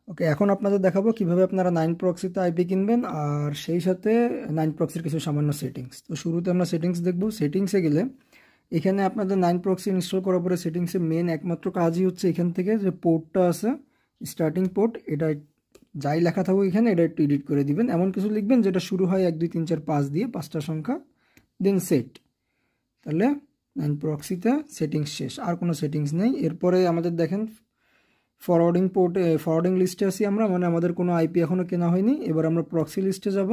ওকে, এখন আপনাদের দেখাবো কিভাবে আপনারা 9 প্রক্সিতে আইপি কিনবেন আর সেই সাথে 9 প্রক্সির কিছু সামান্য সেটিংস। তো শুরুতে আমরা সেটিংস দেখব। সেটিংসে গেলে এখানে আপনাদের 9 প্রক্সি ইনস্টল করার পরে সেটিংসে মেন একমাত্র কাজই হচ্ছে এখান থেকে যে পোর্টটা আছে স্টার্টিং পোর্ট, এটা যাই লেখা থাকুক এখানে এটা একটু এডিট করে দিবেন। এমন কিছু লিখবেন যেটা শুরু হয় 1 2 3 4 5 দিয়ে, 5টা সংখ্যা, দেন সেট। তাহলে 9 প্রক্সিতে সেটিংস শেষ, আর কোনো সেটিংস নেই। এরপরে আমাদের দেখেন ফরওয়ার্ডিং পোর্টে ফরওয়ার্ডিং লিস্টে আছি আমরা, মানে আমাদের কোনো আইপি এখনও কেনা হয়নি। এবার আমরা প্রক্সি লিস্টে যাব।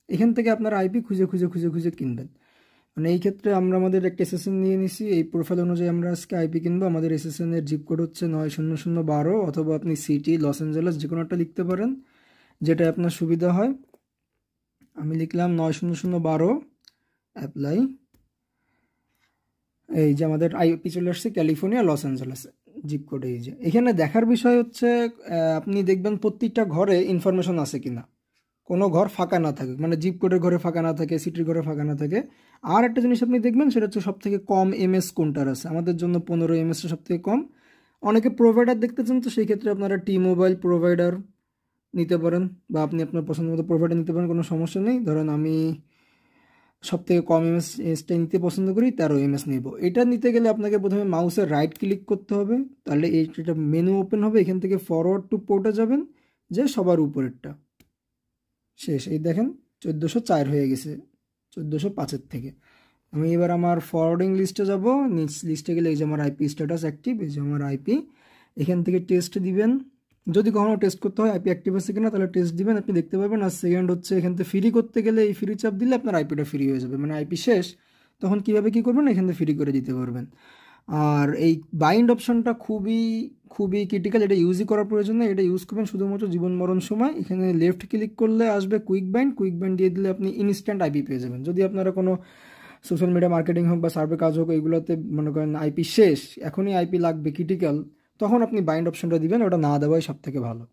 এখান থেকে আপনারা আইপি খুঁজে খুঁজে খুঁজে খুঁজে কিনবেন। মানে এই ক্ষেত্রে আমরা আমাদের একটা এসএসএন নিয়ে নিছি। এই প্রোফাইল অনুযায়ী আমরা আজকে আইপি কিনবো। আমাদের এসএসএন এর জিপ কোড হচ্ছে 90012, অথবা আপনি সিটি লস অ্যাঞ্জেলেস যে কোনো একটা লিখতে পারেন, যেটা আপনার সুবিধা হয়। আমি লিখলাম 90012, অ্যাপ্লাই। এই যে আমাদের আইপি চলে আসছে California Los Angeles zip code. এই যে এখানে দেখার বিষয় হচ্ছে আপনি দেখবেন প্রত্যেকটা ঘরে ইনফরমেশন আছে কিনা, কোনো ঘর ফাঁকা না থাকে, মানে জিপ কোডের ঘরে ফাঁকা না থাকে, সিটির ঘরে ফাঁকা না থাকে। আর একটা জিনিস আপনি দেখবেন সেটা হচ্ছে সব থেকে কম এমএস কোনটার আছে। আমাদের জন্য 15 এমএস সব থেকে কম। অনেকে প্রোভাইডার দেখতে চান, তো সেই ক্ষেত্রে আপনারা টি মোবাইল প্রোভাইডার নিতে পারেন, বা আপনি আপনার পছন্দ মতো প্রোভাইডার নিতে পারেন, কোনো সমস্যা নেই। ধরেন আমি সব থেকে কম এমএসটা নিতে পছন্দ করি, 13 এমএস নিব। এটা নিতে গেলে আপনাকে প্রথমে মাউসের রাইট ক্লিক করতে হবে, তাহলে এইটা মেনু ওপেন হবে। এখান থেকে ফরওয়ার্ড টু পোর্টে যাবেন, যে সবার উপরেরটা শেষ। এই দেখেন 1404 হয়ে গেছে 1405-এর থেকে। আমি এবার আমার ফরওয়ার্ডিং লিস্টে যাব। নিচ লিস্টে গেলে এই যে আমার আইপি স্ট্যাটাস অ্যাক্টিভ, এই যে আমার আইপি। এখান থেকে টেস্ট দিবেন, যদি কখনো টেস্ট করতে হয় আইপি অ্যাক্টিভ আছে কিনা, তাহলে টেস্ট দিবেন, আপনি দেখতে পাবেন। আর সেকেন্ড হচ্ছে এখান থেকে ফ্রি করতে গেলে এই ফ্রি চাপ দিলে আপনার আইপিটা ফ্রি হয়ে যাবে, মানে আইপি শেষ তখন কীভাবে কী করবেন এখান থেকে ফ্রি করে দিতে পারবেন। আর এই বাইন্ড অপশনটা খুবই খুবই ক্রিটিক্যাল, এটা ইউজই করার প্রয়োজন নেই। এটা ইউজ করবেন শুধুমাত্র জীবন মরণ সময়। এখানে লেফট ক্লিক করলে আসবে কুইক বাইন্ড, কুইক বাইন্ড দিয়ে দিলে আপনি ইনস্ট্যান্ট আইপি পেয়ে যাবেন। যদি আপনারা কোনো সোশ্যাল মিডিয়া মার্কেটিং হোক বা সার্ভে কাজ হোক, এইগুলোতে মনে করেন আইপি শেষ, এখনই আইপি লাগবে ক্রিটিক্যাল, তখন আপনি বাইন্ড অপশনটা দিবেন। ওটা না দেওয়াই সব থেকে ভালো।